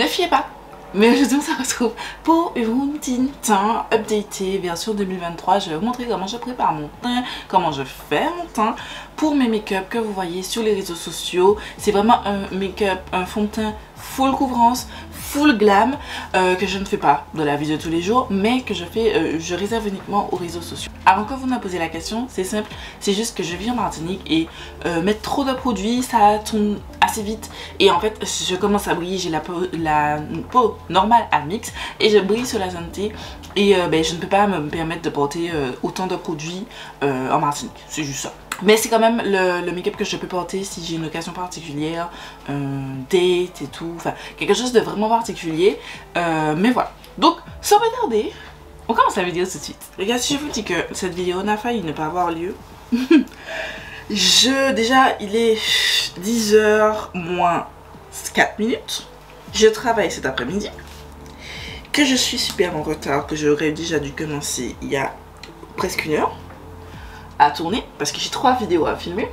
ne fiez pas. Mais aujourd'hui on se retrouve pour une routine teint updatée version 2023. Je vais vous montrer comment je prépare mon teint, comment je fais mon teint pour mes make-up que vous voyez sur les réseaux sociaux. C'est vraiment un make-up, un fond de teint full couvrance, full glam, que je ne fais pas de la vie de tous les jours, mais que je réserve uniquement aux réseaux sociaux. Avant que vous me posiez la question, c'est simple, c'est juste que je vis en Martinique et mettre trop de produits, ça tourne assez vite et en fait je commence à briller, j'ai la peau normale à mix et je brille sur la zone T et je ne peux pas me permettre de porter autant de produits en Martinique, c'est juste ça. Mais c'est quand même le make-up que je peux porter si j'ai une occasion particulière, date et tout, enfin quelque chose de vraiment particulier. Mais voilà. Donc sans plus tarder, on commence la vidéo tout de suite. Les gars, si je vous dis que cette vidéo n'a failli ne pas avoir lieu, déjà il est 10h moins 4 minutes. Je travaille cet après-midi, que je suis super en retard, que j'aurais déjà dû commencer il y a presque une heure à tourner parce que j'ai 3 vidéos à filmer.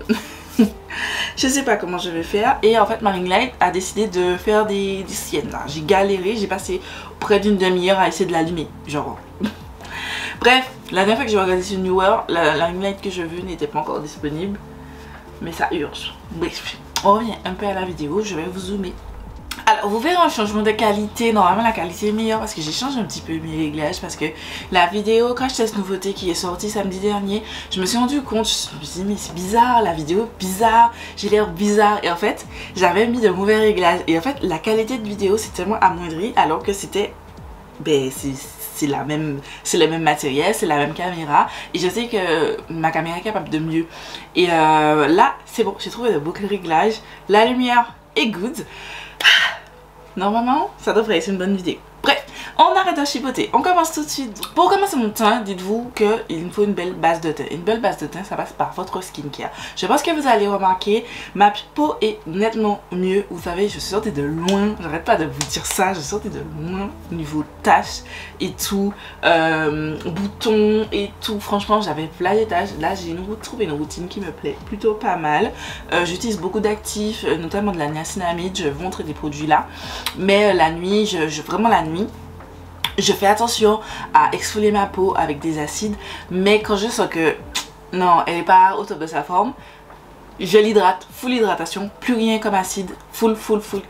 Je sais pas comment je vais faire et en fait ma ring light a décidé de faire des siennes là. J'ai galéré, j'ai passé près d'une demi-heure à essayer de l'allumer, genre. Bref, la dernière fois que j'ai regardé sur Newer, la ring light que je veux n'était pas encore disponible, mais ça urge. Bref, on revient un peu à la vidéo, je vais vous zoomer. Alors vous verrez un changement de qualité, normalement la qualité est meilleure parce que j'ai changé un petit peu mes réglages parce que la vidéo Crash Test Nouveauté qui est sortie samedi dernier, je me suis rendu compte, je me suis dit mais c'est bizarre, la vidéo est bizarre, j'ai l'air bizarre et en fait j'avais mis de mauvais réglages et en fait la qualité de vidéo s'est tellement amoindrie alors que c'était, c'est le même matériel, c'est la même caméra et je sais que ma caméra est capable de mieux et là c'est bon, j'ai trouvé de beaux réglages, la lumière est good. Normalement, ça devrait être une bonne vidéo. Bref, on arrête de chipoter. On commence tout de suite. Pour commencer mon teint, dites-vous qu'il me faut une belle base de teint. Une belle base de teint, ça passe par votre skincare. Je pense que vous allez remarquer, ma peau est nettement mieux. Vous savez, je suis sortie de loin. J'arrête pas de vous dire ça. Je suis sortie de loin au niveau taches et tout. Boutons et tout. Franchement, j'avais plein de taches. Là, j'ai trouvé une routine qui me plaît plutôt pas mal. J'utilise beaucoup d'actifs, notamment de la niacinamide. Je vais vous montrer des produits là. Mais la nuit, vraiment la nuit, je fais attention à exfolier ma peau avec des acides, mais quand je sens que non, elle n'est pas au top de sa forme, je l'hydrate, full hydratation, plus rien comme acide, full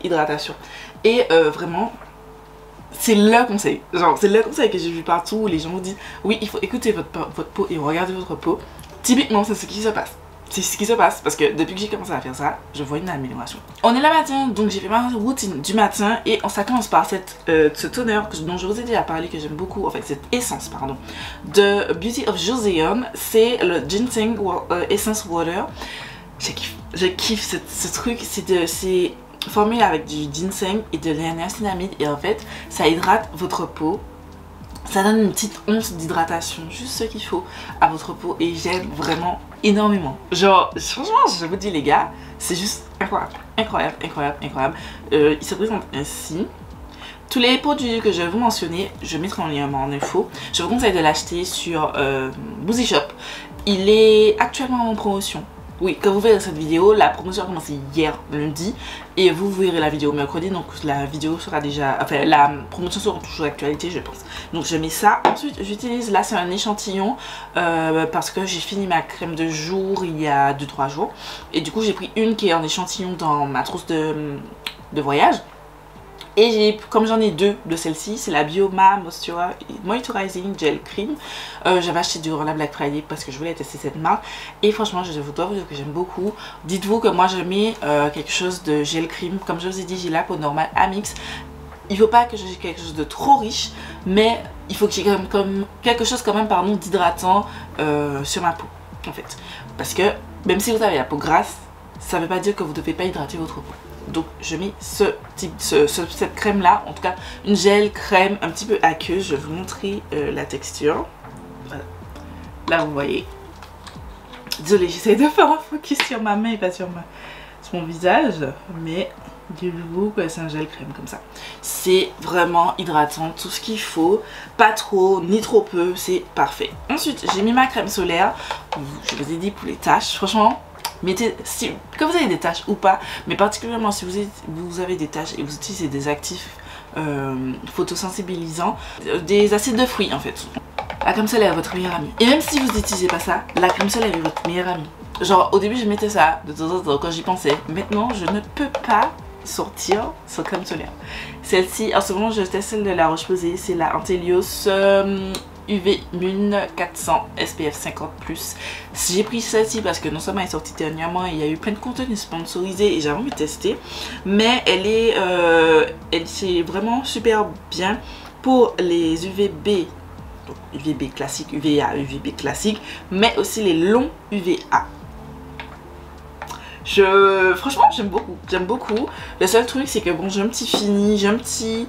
hydratation. Et vraiment, c'est le conseil, genre c'est le conseil que j'ai vu partout où les gens vous disent oui, il faut écouter votre peau et regarder votre peau. Typiquement, c'est ce qui se passe. C'est ce qui se passe parce que depuis que j'ai commencé à faire ça, je vois une amélioration. On est le matin, donc j'ai fait ma routine du matin et ça commence par ce toner dont je vous ai déjà parlé, que j'aime beaucoup, en fait cette essence pardon, de Beauty of Joseon. C'est le Ginseng Essence Water. Je kiffe ce truc, c'est formé avec du ginseng et de la niacinamide et en fait ça hydrate votre peau. Ça donne une petite once d'hydratation, juste ce qu'il faut à votre peau et j'aime vraiment énormément. Genre, franchement, je vous dis les gars, c'est juste incroyable. Il se présente ainsi. Tous les produits que je vais vous mentionner, je mettrai en lien en info. Je vous conseille de l'acheter sur Boozy Shop. Il est actuellement en promotion. Oui, quand vous verrez cette vidéo, la promotion a commencé hier lundi et vous verrez la vidéo mercredi, donc la vidéo sera déjà, enfin la promotion sera toujours d'actualité je pense. Donc je mets ça, ensuite j'utilise, là c'est un échantillon parce que j'ai fini ma crème de jour il y a 2-3 jours et du coup j'ai pris une qui est en échantillon dans ma trousse de voyage. Et comme j'en ai 2 de celle-ci, c'est la Bioma Moisturizing Gel Cream. J'avais acheté durant la Black Friday parce que je voulais tester cette marque. Et franchement, je dois vous dire que j'aime beaucoup. Dites-vous que moi, je mets quelque chose de gel cream. Comme je vous ai dit, j'ai la peau normale à mix. Il ne faut pas que j'ai quelque chose de trop riche, mais il faut que j'ai quelque chose quand même d'hydratant sur ma peau, en fait. Parce que même si vous avez la peau grasse, ça ne veut pas dire que vous ne devez pas hydrater votre peau. Donc je mets cette crème là, en tout cas une gel crème un petit peu aqueuse. Je vais vous montrer la texture. Voilà. Là vous voyez. Désolée, j'essaie de faire un focus sur ma main et pas sur mon visage. Mais dites-vous que c'est un gel crème comme ça. C'est vraiment hydratant, tout ce qu'il faut. Pas trop ni trop peu, c'est parfait. Ensuite j'ai mis ma crème solaire. Je vous ai dit pour les taches, franchement. Mettez, que vous avez des taches ou pas, mais particulièrement si vous avez des taches et vous utilisez des actifs photosensibilisant, des acides de fruits en fait. La crème solaire est votre meilleure amie. Et même si vous n'utilisez pas ça, la crème solaire est votre meilleure amie. Genre au début je mettais ça de temps en temps quand j'y pensais. Maintenant je ne peux pas sortir sans crème solaire. Celle-ci, en ce moment je teste celle de la Roche-Posay, c'est la Antelios UV Mune 400 SPF 50+. J'ai pris celle-ci parce que non seulement elle est sortie dernièrement, il y a eu plein de contenu sponsorisé et j'avais envie de tester. Mais elle c'est vraiment super bien pour les UVB. Donc UVB classique, UVA, UVB classique, mais aussi les longs UVA. Franchement j'aime beaucoup. Le seul truc c'est que bon j'ai un petit fini, j'ai un petit,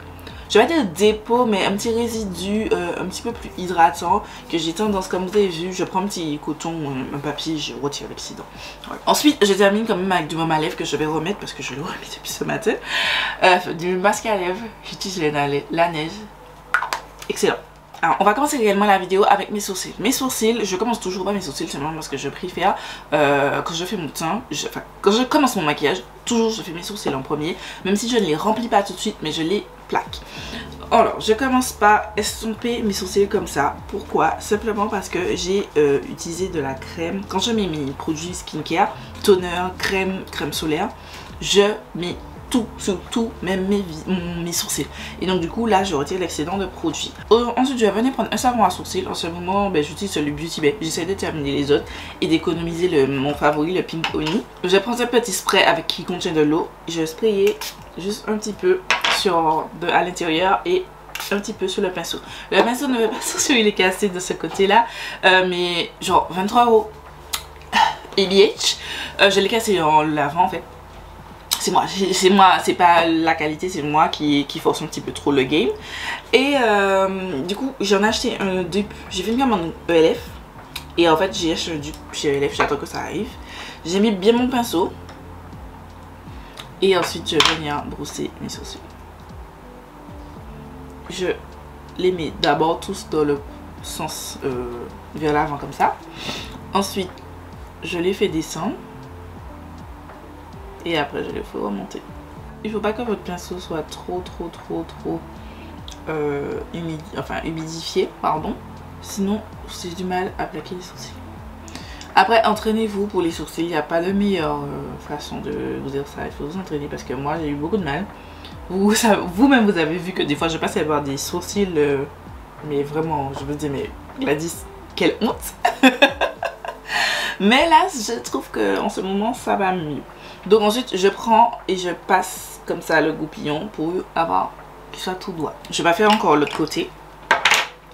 je vais pas dire dépôt, mais un petit résidu un petit peu plus hydratant que j'ai tendance, comme vous avez vu, je prends un petit coton, un papier, je retire l'excédent. Voilà. Ensuite je termine quand même avec du baume à lèvres que je vais remettre parce que je le remets depuis ce matin. Du masque à lèvres, j'utilise la neige, excellent. Alors, on va commencer réellement la vidéo avec mes sourcils. Mes sourcils, je commence toujours pas mes sourcils, c'est vraiment parce que je préfère quand je fais mon teint, quand je commence mon maquillage, toujours je fais mes sourcils en premier, même si je ne les remplis pas tout de suite, mais je les plaque. Alors, je commence par estomper mes sourcils comme ça. Pourquoi? Simplement parce que j'ai utilisé de la crème. Quand je mets mes produits skincare, toner, crème solaire, je mets tout, sur tout, même mes sourcils. Et donc du coup là je retire l'excédent de produit. Ensuite je vais venir prendre un savon à sourcils. En ce moment j'utilise celui Beauty Bay. J'essaie de terminer les autres et d'économiser mon favori, le Pink Honey. Je vais prendre un petit spray qui contient de l'eau. Je vais sprayer juste un petit peu à l'intérieur et un petit peu sur le pinceau. Le pinceau ne veut pas sortir, il est cassé de ce côté là, mais genre 23 € LH. Je l'ai cassé en lavant en fait. C'est moi, c'est pas la qualité, c'est moi qui force un petit peu trop le game. Et du coup, j'en ai acheté un dupe. J'ai fait une commande ELF. Et en fait, j'ai acheté un dupe chez ELF, j'attends que ça arrive. J'ai mis bien mon pinceau. Et ensuite, je vais venir brosser mes sourcils. Je les mets d'abord tous dans le sens vers l'avant comme ça. Ensuite, je les fais descendre. Et après je les fais remonter. Il faut pas que votre pinceau soit trop humidifié, pardon. Sinon j'ai du mal à plaquer les sourcils. Après entraînez-vous pour les sourcils. Il n'y a pas de meilleure façon de vous dire ça. Il faut vous entraîner parce que moi j'ai eu beaucoup de mal. Vous-même vous avez vu que des fois je passe à avoir des sourcils mais vraiment je vous dis mais Gladys quelle honte. Mais là je trouve que en ce moment ça va mieux. Donc ensuite je prends et je passe comme ça le goupillon pour avoir qu'il soit tout droit. Je vais faire encore l'autre côté.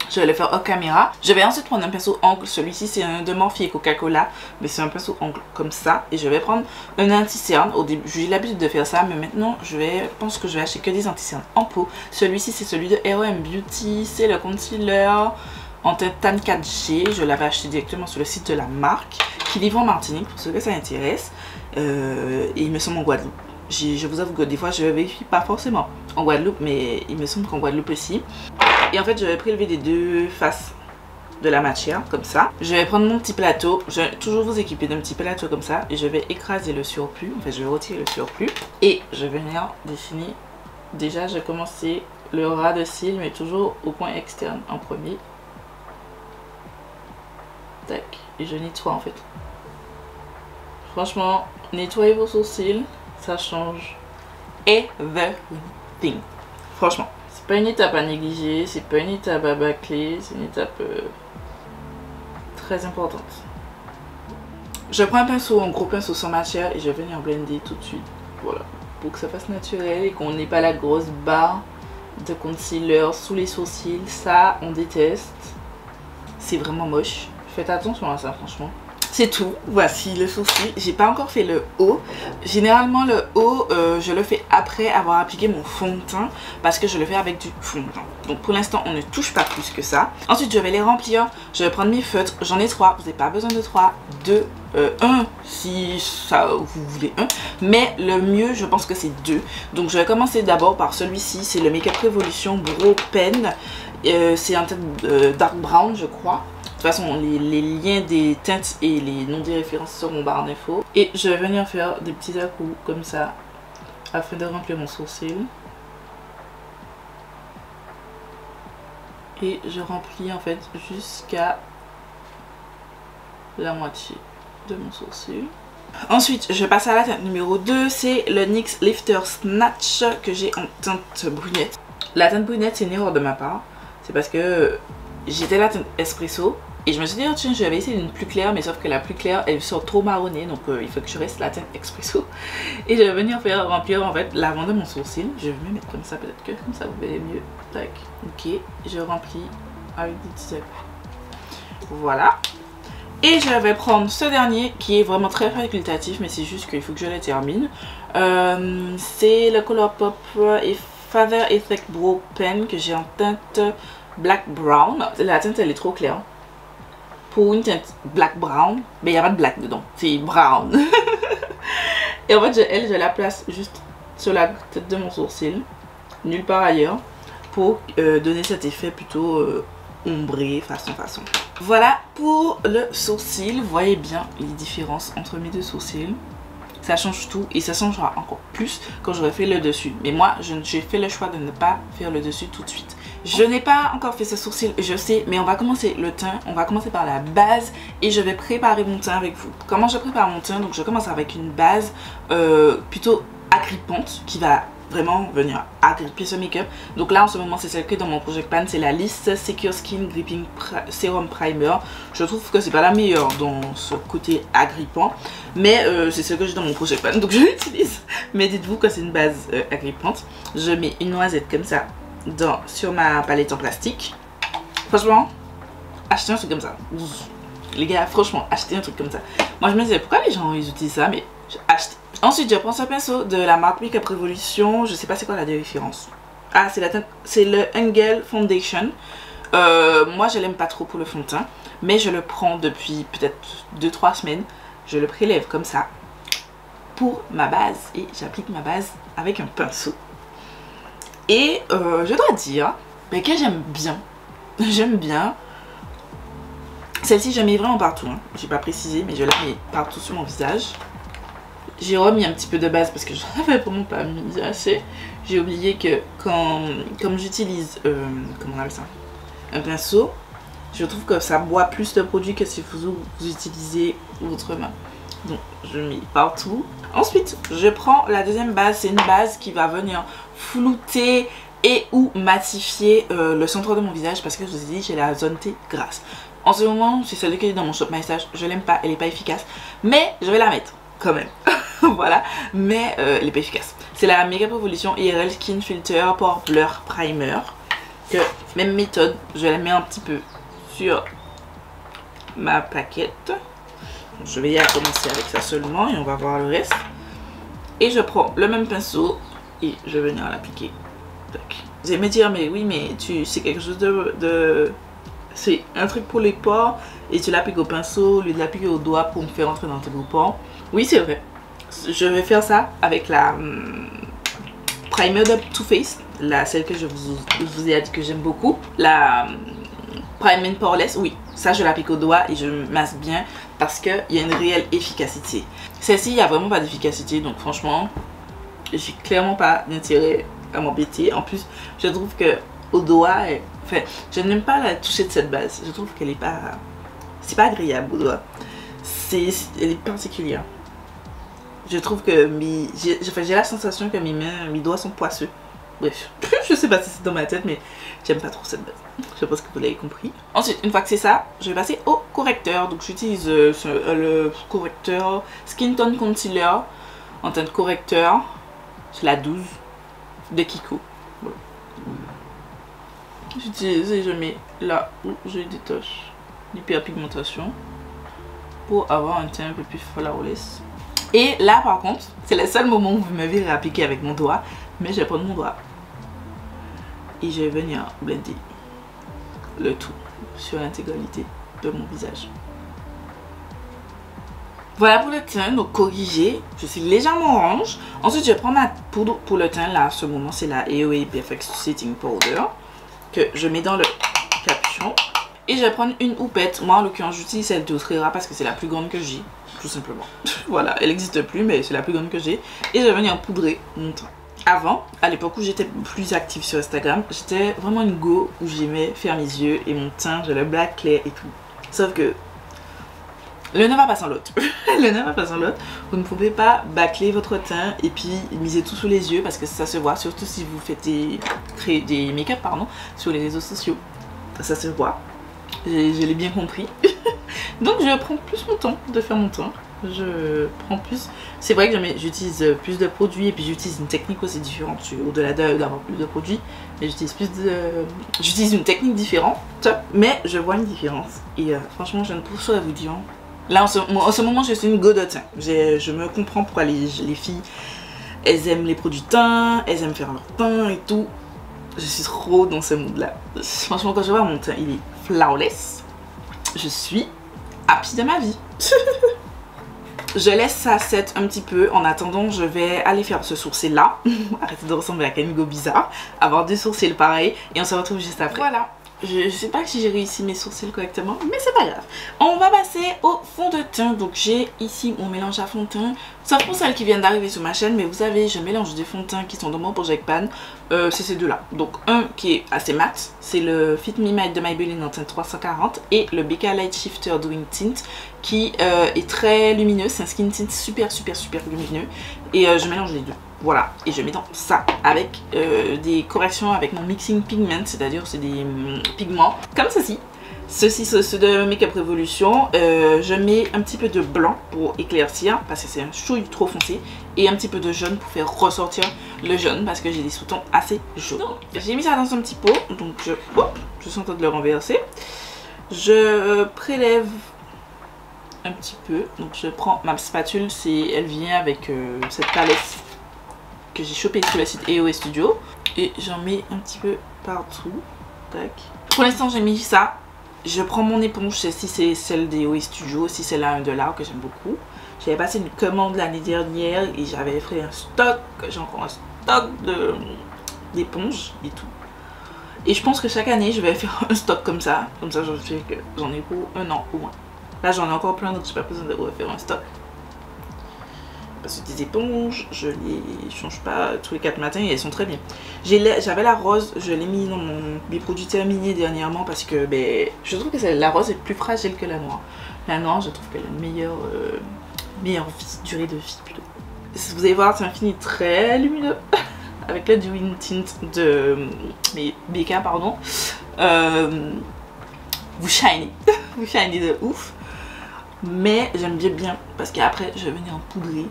Je vais le faire hors caméra. Je vais ensuite prendre un pinceau ongle. Celui-ci c'est un de Morphe et Coca-Cola. Mais c'est un pinceau ongle comme ça. Et je vais prendre un anti-cerne. Au début j'ai l'habitude de faire ça. Mais maintenant je pense que je vais acheter que des anti-cernes en pot. Celui-ci c'est celui de R.O.M Beauty. C'est le concealer en teinte Tan 4G. Je l'avais acheté directement sur le site de la marque. Qui livre en Martinique pour ceux que ça intéresse. Et il me semble en Guadeloupe. Je vous avoue que des fois je vérifie pas forcément en Guadeloupe, mais il me semble qu'en Guadeloupe aussi. Et en fait je vais prélever des deux faces de la matière comme ça. Je vais prendre mon petit plateau. Je vais toujours vous équiper d'un petit plateau comme ça. Et je vais écraser le surplus. En fait je vais retirer le surplus. Et je vais venir dessiner. Déjà j'ai commencé le ras de cils, mais toujours au point externe en premier. Tac. Et je nettoie en fait. Franchement, nettoyez vos sourcils, ça change everything. Franchement, c'est pas une étape à négliger, c'est pas une étape à bâcler, c'est une étape très importante. Je prends un pinceau, un gros pinceau sans matière et je vais venir blender tout de suite. Voilà, pour que ça fasse naturel et qu'on n'ait pas la grosse barre de concealer sous les sourcils. Ça, on déteste. C'est vraiment moche. Faites attention à ça, franchement. C'est tout, voici le sourcil. J'ai pas encore fait le haut. Généralement le haut je le fais après avoir appliqué mon fond de teint parce que je le fais avec du fond de teint. Donc pour l'instant on ne touche pas plus que ça. Ensuite je vais les remplir. Je vais prendre mes feutres. J'en ai 3, vous n'avez pas besoin de 3, 2, 1 si ça, vous voulez 1. Mais le mieux je pense que c'est 2. Donc je vais commencer d'abord par celui-ci. C'est le Make Up Revolution Brow Pen. C'est un teinte dark brown je crois. De toute façon, les liens des teintes et les noms des références seront en barre d'infos. Et je vais venir faire des petits à-coups comme ça afin de remplir mon sourcil. Et je remplis en fait jusqu'à la moitié de mon sourcil. Ensuite, je passe à la teinte numéro 2. C'est le NYX Lifter Snatch que j'ai en teinte brunette. La teinte brunette, c'est une erreur de ma part. C'est parce que j'étais la teinte espresso. Et je me suis dit, oh, tiens, je vais essayer une plus claire. Mais sauf que la plus claire, elle sort trop marronnée. Donc il faut que je reste la teinte espresso. Et je vais venir faire remplir en fait l'avant de mon sourcil. Je vais me mettre comme ça, peut-être que comme ça vous verrez mieux. Tac. Ok, je remplis avec des petits appuis. Voilà. Et je vais prendre ce dernier qui est vraiment très facultatif, mais c'est juste qu'il faut que je le termine. C'est le Colourpop et Feather Effect Brow Pen que j'ai en teinte Black Brown. La teinte elle est trop claire. Pour une teinte Black Brown, mais il n'y a pas de black dedans, c'est brown. Et en fait je la place juste sur la tête de mon sourcil, nulle part ailleurs, pour donner cet effet plutôt ombré façon. Voilà pour le sourcil. Vous voyez bien les différences entre mes deux sourcils. Ça change tout et ça changera encore plus quand j'aurai fait le dessus. Mais moi, j'ai fait le choix de ne pas faire le dessus tout de suite. Je n'ai pas encore fait ce sourcil, je sais, mais on va commencer le teint. On va commencer par la base et je vais préparer mon teint avec vous. Comment je prépare mon teint? Donc je commence avec une base plutôt agrippante qui va vraiment venir agripper ce make-up. Donc là en ce moment c'est celle qui est dans mon Project Pan, c'est la Lisse Secure Skin Gripping Serum Primer. Je trouve que c'est pas la meilleure dans ce côté agrippant, mais c'est celle que j'ai dans mon Project Pan donc je l'utilise. Mais dites-vous que c'est une base agrippante. Je mets une noisette comme ça sur ma palette en plastique. Franchement, achetez un truc comme ça. Les gars, franchement, achetez un truc comme ça. Moi je me disais pourquoi les gens ils utilisent ça, mais j'ai acheté. Ensuite, je prends ce pinceau de la marque Makeup Revolution. Je sais pas c'est quoi la différence. Ah, c'est le Engel Foundation. Moi, je l'aime pas trop pour le fond de teint. Mais je le prends depuis peut-être 2-3 semaines. Je le prélève comme ça pour ma base. Et j'applique ma base avec un pinceau. Et je dois dire que j'aime bien. J'aime bien. Celle-ci, je la mets vraiment partout. Hein. J'ai pas précisé, mais je la mets partout sur mon visage. J'ai remis un petit peu de base parce que je n'avais vraiment pas mis assez. J'ai oublié que comme j'utilise, comment on appelle ça, un pinceau, je trouve que ça boit plus de produit que si vous utilisez votre main. Donc je mets partout. Ensuite, je prends la deuxième base. C'est une base qui va venir flouter et ou matifier le centre de mon visage parce que je vous ai dit j'ai la zone T grasse. En ce moment, c'est celle qui est dans mon Shop My Stash. Je l'aime pas, elle est pas efficace, mais je vais la mettre quand même. Voilà, mais elle n'est pas efficace. C'est la Makeup Revolution IRL Skin Filter Pore Blur Primer. Que, même méthode, je la mets un petit peu sur ma plaquette. Je vais y commencer avec ça seulement et on va voir le reste. Et je prends le même pinceau et je vais venir l'appliquer. Vous allez me dire, mais oui, mais c'est quelque chose c'est un truc pour les pores et tu l'appliques au pinceau au lieu de l'appliquer au doigt pour me faire entrer dans tes gros pores. Oui, c'est vrai. Je vais faire ça avec la primer de Too Faced, celle que je vous ai dit que j'aime beaucoup. La Primer Poreless, oui, ça je l'applique au doigt et je masse bien parce qu'il y a une réelle efficacité. Celle-ci, il n'y a vraiment pas d'efficacité, donc franchement, j'ai clairement pas d'intérêt à m'embêter. En plus, je trouve que au doigt, enfin, je n'aime pas la toucher de cette base. Je trouve qu'elle est pas, c'est pas agréable au doigt. Elle est particulière. Je trouve que j'ai la sensation que mes doigts sont poisseux. Bref, je sais pas si c'est dans ma tête, mais j'aime pas trop cette base. Je pense que vous l'avez compris. Ensuite, une fois que c'est ça, je vais passer au correcteur. Donc j'utilise le correcteur Skin Tone Concealer en teinte correcteur. C'est la 12 de Kiko. Voilà. J'utilise et je mets là où je détache l'hyperpigmentation pour avoir un teint un peu plus flawless. Et là par contre, c'est le seul moment où vous me verrez appliquer avec mon doigt. Mais je vais prendre mon doigt et je vais venir blender le tout sur l'intégralité de mon visage. Voilà pour le teint, donc corrigé, je suis légèrement orange. Ensuite je prends ma poudre pour le teint, là à ce moment c'est la AOA Perfect Setting Powder que je mets dans le capuchon. Et je vais prendre une houppette, moi en l'occurrence j'utilise celle d'Austrera parce que c'est la plus grande que j'ai, tout simplement. Voilà, elle n'existe plus mais c'est la plus grande que j'ai. Et je vais venir poudrer mon teint. avant, à l'époque où j'étais plus active sur Instagram, j'étais vraiment une go où j'aimais faire mes yeux et mon teint, je le black clair et tout. Sauf que le ne va pas sans l'autre. Le ne va pas sans l'autre. Vous ne pouvez pas bâcler votre teint et puis miser tout sous les yeux parce que ça se voit, surtout si vous faites des make-up pardon, sur les réseaux sociaux. Ça se voit. Je l'ai bien compris. Donc je prends plus mon temps de faire mon teint. Je prends plus. C'est vrai que j'utilise plus de produits et puis j'utilise une technique aussi différente. Au-delà d'avoir plus de produits, mais j'utilise une technique différente. Mais je vois une différence. Et franchement, je ne pourrais vous dire. Là, en ce moment, je suis une go de teint. Je me comprends pourquoi les filles, elles aiment les produits teint, elles aiment faire leur teint et tout. Je suis trop dans ce mood-là. Franchement, quand je vois mon teint, il est flawless. Je suis happy de ma vie. Je laisse ça set un petit peu. En attendant, je vais aller faire ce sourcil là. Arrêtez de ressembler à Kanigo bizarre. Avoir deux sourcils pareils. Et on se retrouve juste après. Voilà. Je sais pas si j'ai réussi mes sourcils correctement, mais c'est pas grave. On va passer au fond de teint. Donc j'ai ici mon mélange à fond de teint. Sauf pour celles qui viennent d'arriver sur ma chaîne, mais vous savez, je mélange des fonds de teint qui sont dans mon Project Pan. C'est ces deux là. Donc un qui est assez mat, c'est le Fit Me Matte de Maybelline en teinte 340 et le BK Light Shifter Doing Tint qui est très lumineux. C'est un skin tint super lumineux et je mélange les deux. Voilà, et je mets dans ça avec des corrections avec mon mixing pigment, c'est-à-dire c'est des pigments comme ceci. Ceux de Make Up Revolution. Je mets un petit peu de blanc pour éclaircir parce que c'est un chouille trop foncé et un petit peu de jaune pour faire ressortir le jaune parce que j'ai des sous-tons assez jaunes. J'ai mis ça dans un petit pot, donc je suis en train de le renverser. Je prélève un petit peu, donc je prends ma spatule, elle vient avec cette palette que j'ai chopé sur le site EOS Studio et j'en mets un petit peu partout. Tac. Pour l'instant j'ai mis ça. Je prends mon éponge, si c'est celle d'EOS Studio, si c'est la $1 que j'aime beaucoup. J'avais passé une commande l'année dernière et j'avais fait un stock, j'ai encore un stock d'éponges et tout. Et je pense que chaque année je vais faire un stock comme ça je sais que j'en ai pour un an au moins. Là j'en ai encore plein donc j'ai pas besoin de refaire un stock. Parce que des éponges, je les change pas tous les 4 matins et elles sont très bien. J'avais la rose, je l'ai mis dans mes produits terminés dernièrement parce que je trouve que la rose est plus fragile que la noire. La noire, je trouve qu'elle a une meilleure durée de vie plutôt. Vous allez voir, c'est un fini très lumineux avec le Doing Tint de BK, pardon. Vous shinez, vous shinez de ouf. Mais j'aime bien parce qu'après je vais venir en poudrer.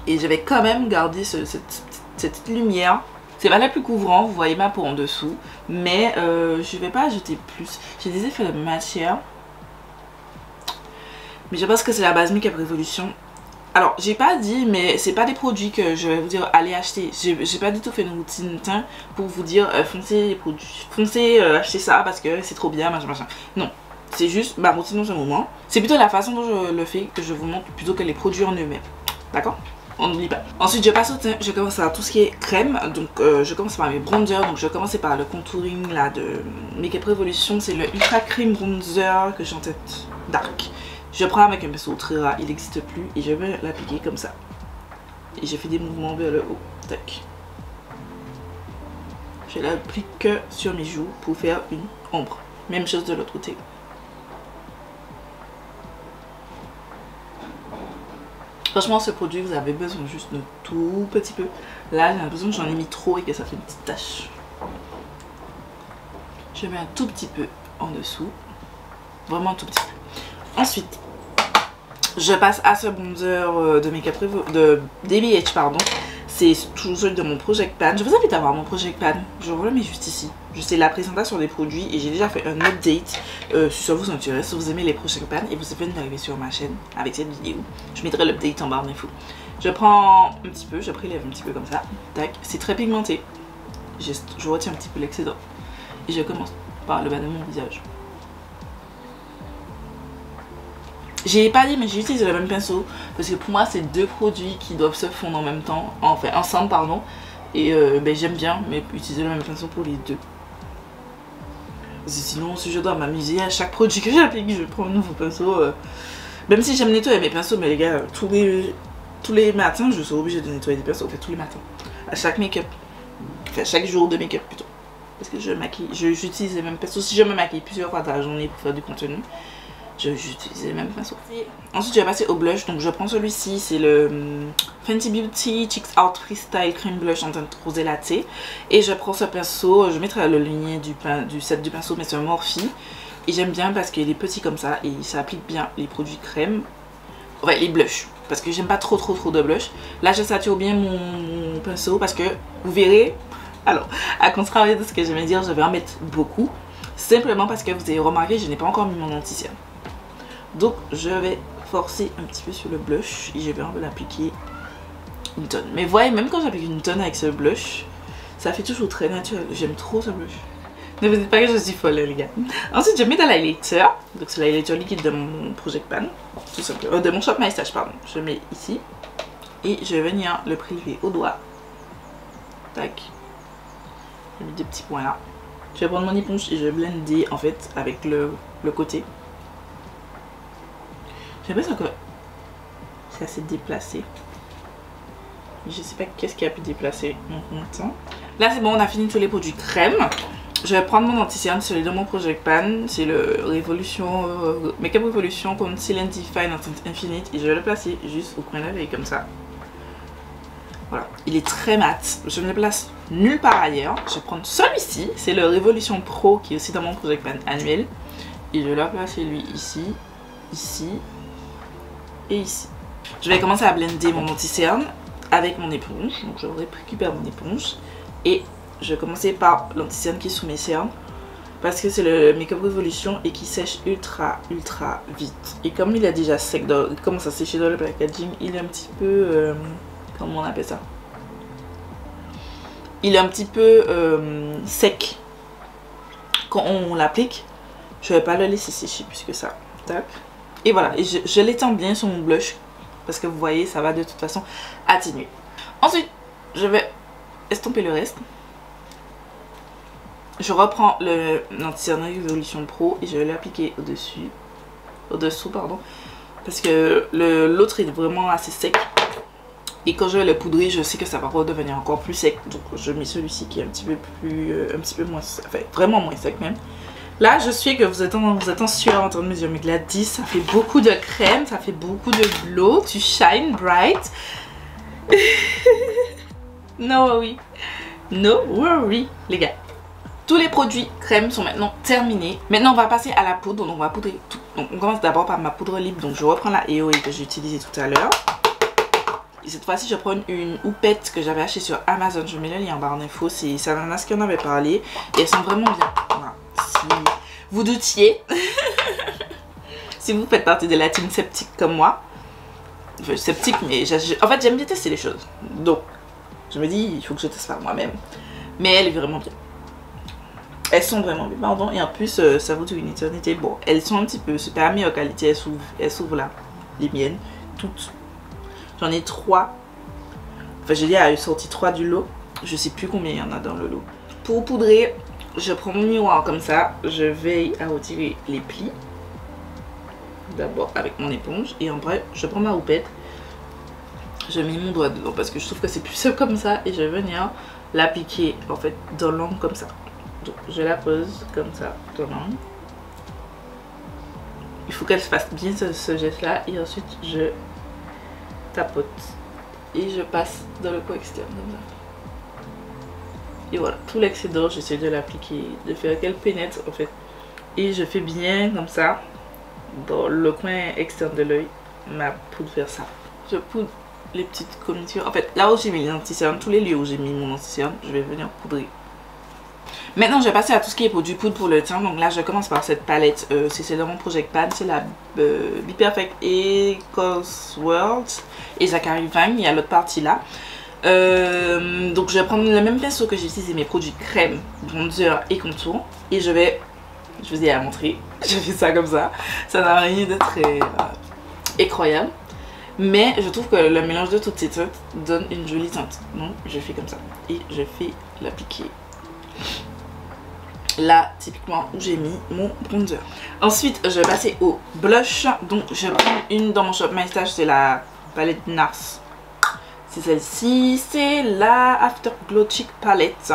Et je vais quand même garder cette lumière. C'est pas la plus couvrant, vous voyez ma peau en dessous. Mais je vais pas ajouter plus. J'ai des effets de matière. Mais je pense que c'est la base Make Up Revolution. Alors j'ai pas dit, mais c'est pas des produits que je vais vous dire allez acheter. J'ai pas du tout fait une routine teint pour vous dire foncez les produits. Foncez acheter ça parce que c'est trop bien, machin. Non. C'est juste ma routine dans ce moment. C'est plutôt la façon dont je le fais que je vous montre plutôt que les produits en eux-mêmes. D'accord? On n'oublie pas. Ensuite je passe au teint. Je commence par tout ce qui est crème. Donc je commence par mes bronzers. Donc je vais commencer par le contouring là de Make Up Revolution. C'est le Ultra Cream Bronzer que j'ai en tête dark. Je prends avec un pinceau très ras. Il n'existe plus. Et je vais l'appliquer comme ça. Et je fais des mouvements vers le haut. Tac. Je l'applique que sur mes joues pour faire une ombre. Même chose de l'autre côté. Franchement, ce produit, vous avez besoin juste de tout petit peu. Là, j'ai l'impression que j'en ai mis trop et que ça fait une petite tache. Je mets un tout petit peu en dessous. Vraiment un tout petit peu. Ensuite, je passe à ce bronzer de Make Up de DBH, pardon. C'est toujours celui de mon Project Pan. Je vous invite à voir mon Project Pan. Je vous le mets juste ici. C'est la présentation des produits et j'ai déjà fait un update. Si ça vous intéresse, si vous aimez les Project Pan et vous venez d'arriver sur ma chaîne avec cette vidéo, je mettrai l'update en barre d'infos. Je prends un petit peu, je prélève un petit peu comme ça. Tac, c'est très pigmenté. Je retiens un petit peu l'excédent. Et je commence par le bas de mon visage. J'ai pas dit mais j'ai utilisé le même pinceau parce que pour moi c'est deux produits qui doivent se fondre en même temps, enfin ensemble pardon. Et j'aime bien mais utiliser le même pinceau pour les deux. Sinon si je dois m'amuser à chaque produit que j'applique je prends un nouveau pinceau. Même si j'aime nettoyer mes pinceaux, mais les gars tous les matins je suis obligée de nettoyer des pinceaux, en fait tous les matins. à chaque make-up. Enfin, chaque jour de make-up plutôt. Parce que je maquille, j'utilise les mêmes pinceaux. Si je me maquille plusieurs fois dans la journée pour faire du contenu, j'utilise les mêmes pinceaux. Ensuite, je vais passer au blush. Donc, je prends celui-ci. C'est le Fenty Beauty Cheeks Out Freestyle Cream Blush en teinte rosé latte. Et je prends ce pinceau. Je mettrai le lien du set du pinceau, mais c'est un Morphe. Et j'aime bien parce qu'il est petit comme ça. Et ça applique bien les produits crème. Ouais, les blushs. Parce que j'aime pas trop de blush. Là, je sature bien mon pinceau parce que vous verrez. Alors, à contrario de ce que je vais dire, je vais en mettre beaucoup. Simplement parce que vous avez remarqué, je n'ai pas encore mis mon anti-cerne. Donc, je vais forcer un petit peu sur le blush et je vais en l'appliquer une tonne. Mais voyez, même quand j'applique une tonne avec ce blush, ça fait toujours très naturel. J'aime trop ce blush. Ne vous dites pas que je suis folle, les gars. Ensuite, je mets de l'highlighter. Donc, c'est l'highlighter liquide de mon Project Pan. Tout simplement. De mon Shop My Stash, pardon. Je mets ici. Et je vais venir le prélever au doigt. Tac. J'ai mis des petits points là. Je vais prendre mon éponge et je vais blender en fait avec le côté. J'ai l'impression que c'est assez déplacé. Je sais pas qu'est-ce qui a pu déplacer mon temps. Là c'est bon, on a fini tous les produits crème. Je vais prendre mon anti-cerne, celui de mon Project Pan. C'est le Révolution, Makeup Revolution Conceal and Define en teinte infinite. Et je vais le placer juste au coin de l'œil comme ça. Voilà, il est très mat. Je ne le place nulle part ailleurs. Je vais prendre celui-ci. C'est le Révolution Pro qui est aussi dans mon Project Pan annuel. Et je vais le placer lui ici, ici et ici. Je vais commencer à blender mon anti-cerne avec mon éponge. Donc je récupère mon éponge. Et je vais commencer par l'anti-cerne qui est sous mes cernes. Parce que c'est le Makeup Revolution et qui sèche ultra vite. Et comme il est déjà sec, il commence à sécher dans le packaging, il est un petit peu... comment on appelle ça? Il est un petit peu sec quand on l'applique. Je vais pas le laisser sécher plus que ça. Tac. Et voilà, et je l'étends bien sur mon blush parce que vous voyez, ça va de toute façon atténuer. Ensuite, je vais estomper le reste. Je reprends l'anti-cerne Révolution Pro et je vais l'appliquer au-dessous, pardon, parce que l'autre est vraiment assez sec. Et quand je vais le poudrer, je sais que ça va redevenir encore plus sec. Donc je mets celui-ci qui est un petit peu moins, enfin vraiment moins sec même. Là, je suis que vous êtes en sueur en train de me dire, mais Gladys, ça fait beaucoup de crème, ça fait beaucoup de glow, tu shine bright. No worry. No worry, les gars. Tous les produits crème sont maintenant terminés. Maintenant, on va passer à la poudre. Donc, on va poudrer tout. Donc, on commence d'abord par ma poudre libre. Donc, je reprends la EOE que j'ai utilisée tout à l'heure. Et cette fois-ci, je prends une houppette que j'avais achetée sur Amazon. Je mets le lien en barre d'infos. C'est Ananas qui en avait parlé. Et elles sont vraiment bien. Voilà. Si vous doutiez, si vous faites partie de la team sceptique comme moi, enfin, sceptique, mais en fait, j'aime bien tester les choses. Donc, je me dis, il faut que je teste par moi-même. Mais elle est vraiment bien. Elles sont vraiment bien, pardon. Et en plus, ça vaut une éternité. Bon, elles sont un petit peu super meilleure qualité. Elles s'ouvrent là. Les miennes. Toutes. J'en ai 3. Enfin, j'ai dit, elle a sorti 3 du lot. Je sais plus combien il y en a dans le lot. Pour poudrer, je prends mon miroir comme ça. Je veille à retirer les plis. D'abord avec mon éponge. Et après, je prends ma houppette. Je mets mon doigt dedans parce que je trouve que c'est plus simple comme ça. Et je vais venir l'appliquer en fait dans l'angle comme ça. Donc je la pose comme ça dans l'angle. Il faut qu'elle fasse bien ce geste là. Et ensuite je tapote. Et je passe dans le coin externe comme ça. Et voilà, tout l'excédent, j'essaie de l'appliquer, de faire qu'elle pénètre en fait. Et je fais bien comme ça, dans le coin externe de l'œil, ma poudre vers ça. Je poudre les petites commissures. En fait, là où j'ai mis l'anti-cerne, tous les lieux où j'ai mis mon anti-cerne, je vais venir poudrer. Maintenant, je vais passer à tout ce qui est produit poudre pour le teint. Donc là, je commence par cette palette. C'est celle de mon Project Pan. C'est la Be Perfect et Cosworld et Zachary Vang. Il y a l'autre partie là. Donc je vais prendre le même pinceau que j'ai utilisé mes produits crème, bronzer et contour. Et je vous ai à montrer. Je fais ça comme ça. Ça n'a rien de très incroyable. Mais je trouve que le mélange de toutes ces teintes donne une jolie teinte. Donc je fais comme ça. Et je fais l'appliquer là typiquement où j'ai mis mon bronzer. Ensuite je vais passer au blush. Donc je prends une dans mon Shop My Stash, c'est la palette NARS c'est celle-ci, c'est la Afterglow Cheek Palette.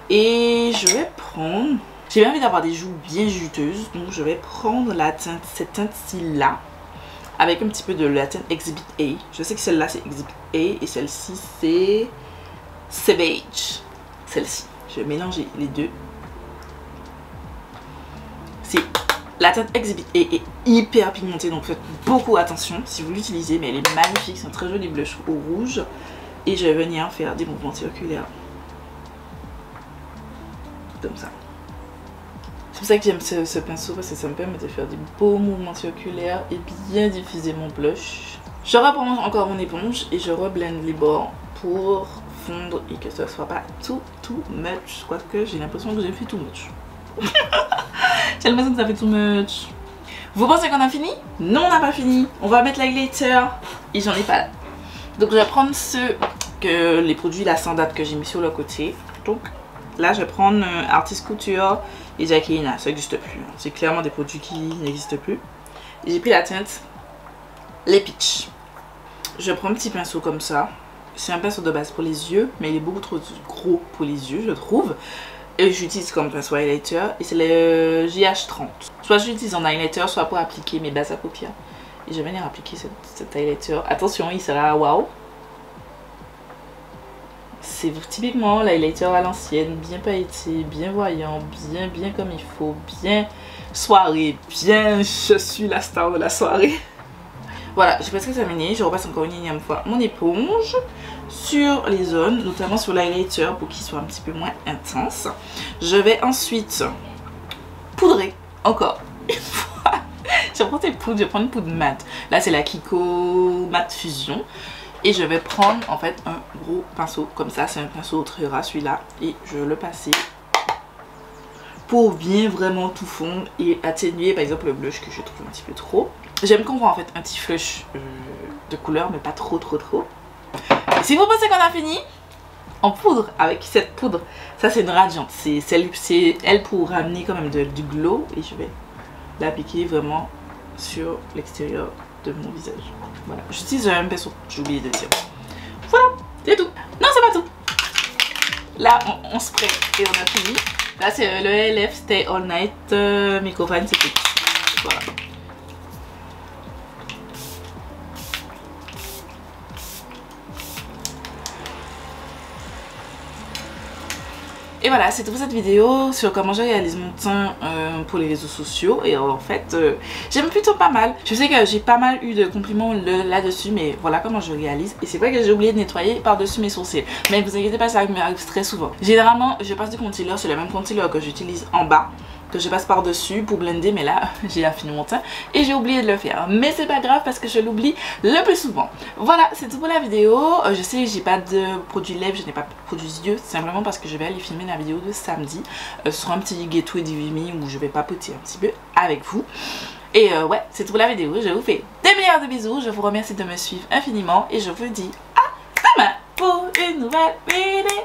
Et je vais prendre, j'ai bien envie d'avoir des joues bien juteuses, donc je vais prendre la teinte, cette teinte-ci là, avec un petit peu de la teinte Exhibit A. Je sais que celle-là c'est Exhibit A et celle-ci c'est Savage. Celle-ci, je vais mélanger les deux. C'est la teinte Exhibit A est hyper pigmentée, donc faites beaucoup attention si vous l'utilisez, mais elle est magnifique, c'est un très joli blush au rouge. Et je vais venir faire des mouvements circulaires. Comme ça. C'est pour ça que j'aime ce pinceau, parce que ça me permet de faire des beaux mouvements circulaires et bien diffuser mon blush. Je reprends encore mon éponge et je reblende les bords pour fondre et que ça soit pas too much. Quoique j'ai l'impression que j'ai fait too much. J'ai l'impression que ça fait too much. Vous pensez qu'on a fini? Non, on n'a pas fini. On va mettre la glitter et j'en ai pas là. Donc je vais prendre les produits là sans date que j'ai mis sur le côté. Donc là je vais prendre Artist Couture et Jacqueline. Ça n'existe plus. C'est clairement des produits qui n'existent plus. J'ai pris la teinte Les Peach. Je prends un petit pinceau comme ça. C'est un pinceau de base pour les yeux, mais il est beaucoup trop gros pour les yeux, je trouve. Et j'utilise comme pinceau highlighter et c'est le JH30. Soit j'utilise en highlighter, soit pour appliquer mes bases à paupières. Et je vais venir appliquer cet highlighter. Attention, il sera waouh. C'est typiquement l'highlighter à l'ancienne, bien pailleté, bien voyant, bien comme il faut, bien soirée, bien je suis la star de la soirée. Voilà, j'ai presque terminé. Je repasse encore une énième fois mon éponge sur les zones, notamment sur l'highlighter pour qu'il soit un petit peu moins intense. Je vais ensuite poudrer encore une fois. Je vais prendre des poudres, je vais prendre une poudre mat. Là c'est la Kiko Matte Fusion. Et je vais prendre en fait un gros pinceau comme ça. C'est un pinceau très ras celui-là. Et je vais le passer pour bien vraiment tout fondre et atténuer par exemple le blush que je trouve un petit peu trop. J'aime qu'on voit en fait un petit flush de couleur mais pas trop. Et si vous pensez qu'on a fini, en poudre avec cette poudre, ça c'est une radiante, c'est elle pour ramener quand même du glow et je vais l'appliquer vraiment sur l'extérieur de mon visage. Voilà, j'utilise le même pinceau, j'ai oublié de dire. Voilà, c'est tout. Non, c'est pas tout. Là on spray et on a fini. Là c'est le LF Stay All Night Microfine, c'est tout. Voilà. Et voilà, c'est tout pour cette vidéo sur comment je réalise mon teint pour les réseaux sociaux. Et en fait, j'aime plutôt pas mal. Je sais que j'ai pas mal eu de compliments là-dessus, mais voilà comment je réalise. Et c'est vrai que j'ai oublié de nettoyer par-dessus mes sourcils. Mais vous inquiétez pas, ça m'arrive très souvent. Généralement, je passe du concealer, c'est le même concealer que j'utilise en bas, que je passe par-dessus pour blender, mais là j'ai affiné mon teint et j'ai oublié de le faire, mais c'est pas grave parce que je l'oublie le plus souvent. Voilà, c'est tout pour la vidéo. Je sais que j'ai pas de produit lèvres, je n'ai pas de produit yeux, simplement parce que je vais aller filmer la vidéo de samedi sur un petit gateway d'Ivimi où je vais papoter un petit peu avec vous. Et ouais, c'est tout pour la vidéo. Je vous fais des milliards de bisous, je vous remercie de me suivre infiniment et je vous dis à demain pour une nouvelle vidéo.